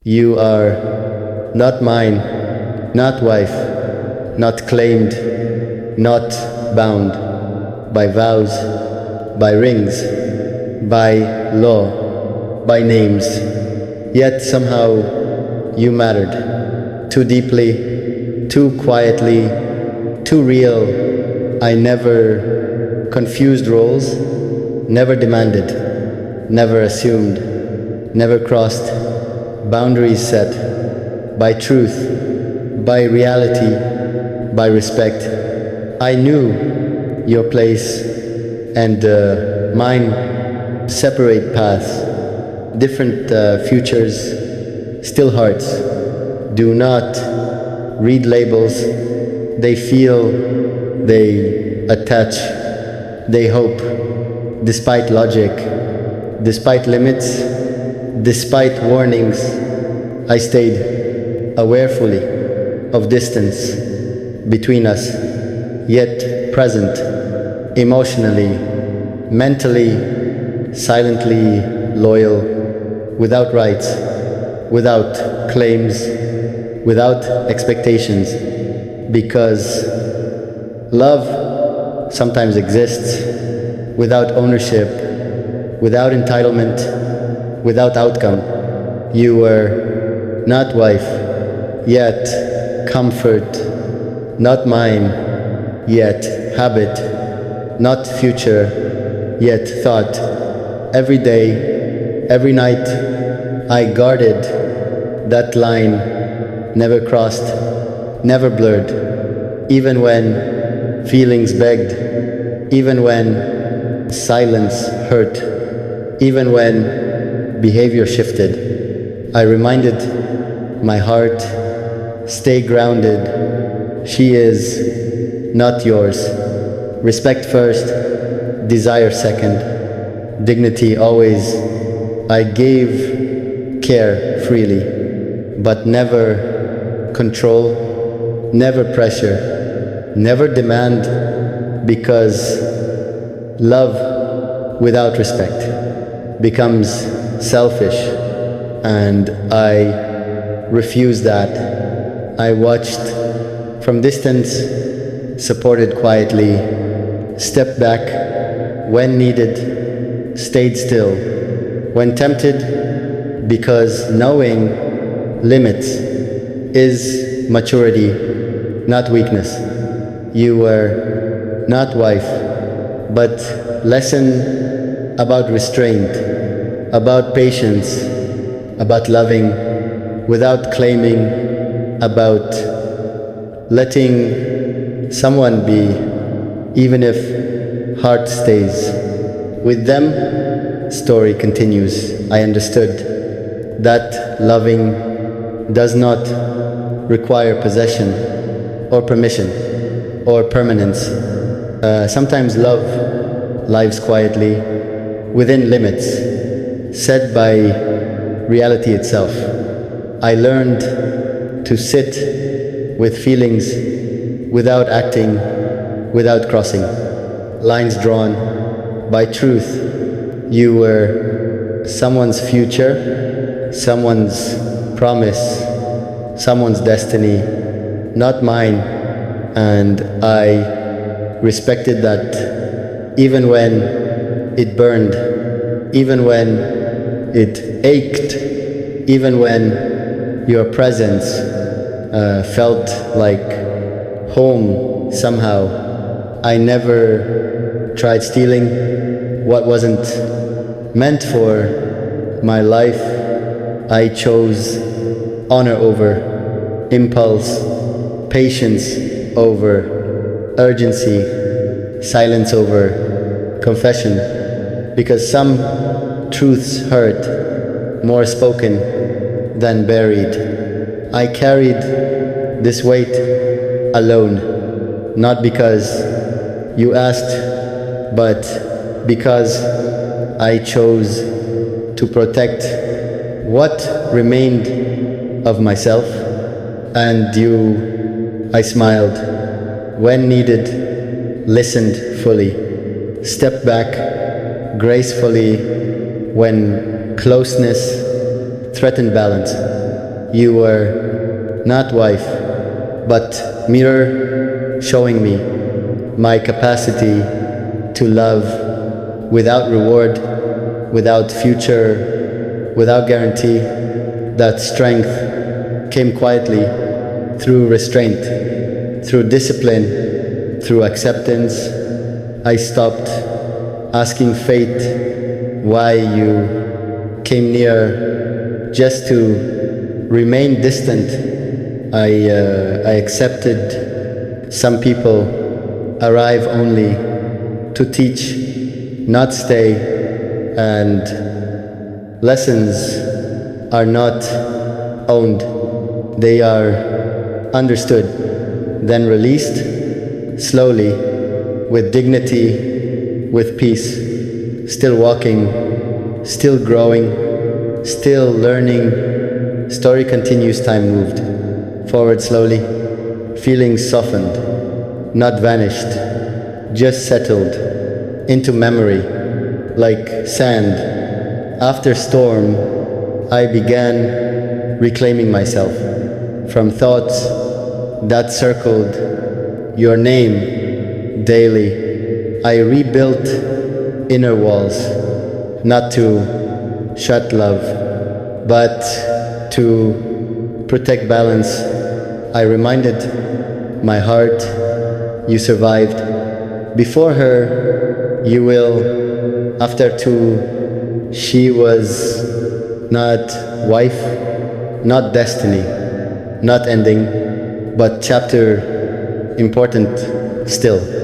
You are not mine, not wife, not claimed, not bound by vows, by rings, by law, by names. Yet somehow you mattered too deeply, too quietly, too real. I never confused roles, never demanded, never assumed, never crossed boundaries set by truth, by reality, by respect. I knew your place and mine, separate paths, different futures, still hearts. Do not read labels. They feel, they attach, they hope, despite logic, despite limits, despite warnings. I stayed aware fully of distance between us, yet present, emotionally, mentally, silently loyal, without rights, without claims, without expectations, because love sometimes exists without ownership, without entitlement, without outcome. You were not wife, yet comfort, not mine, yet habit, not future, yet thought. Every day, every night, I guarded that line, never crossed, never blurred, even when feelings begged, even when silence hurt, even when behavior shifted. I reminded my heart, stay grounded. She is not yours. Respect first, desire second, dignity always. I gave care freely, but never control, never pressure, never demand, because love without respect becomes selfish, and I refuse that. I watched from distance, supported quietly, stepped back when needed, stayed still when tempted, because knowing limits is maturity, not weakness. You were not wife, but lesson about restraint, about patience, about loving without claiming, about letting someone be, even if heart stays. With them, story continues. I understood that loving does not require possession or permission or permanence. Sometimes love lives quietly within limits set by reality itself. I learned to sit with feelings without acting, without crossing lines drawn by truth. You were someone's future, someone's promise, someone's destiny, not mine, and I respected that, even when it burned, even when it ached, even when your presence felt like home somehow. I never tried stealing what wasn't meant for my life. I chose honor over impulse, patience over urgency, silence over confession, because some truths hurt more spoken than buried. I carried this weight alone, not because you asked, but because I chose to protect what remained of myself. And I smiled when needed, listened fully, stepped back gracefully when closeness threatened balance. you were not wife, but mirror showing me my capacity to love without reward, without future, without guarantee. That strength came quietly through restraint, through discipline, through acceptance. I stopped asking fate why you came near just to remain distant. I accepted some people arrive only to teach, not stay, and lessons are not owned, they are understood, then released slowly, with dignity, with peace, still walking, still growing, still learning. Story continues, time moved forward slowly, feelings softened, not vanished, just settled into memory, like sand. After storm, I began reclaiming myself from thoughts that circled your name daily. I rebuilt inner walls, not to shut love, but to protect balance. I reminded my heart, you survived. Before her, you will. After two, she was not wife, not destiny, not ending, but chapter important still.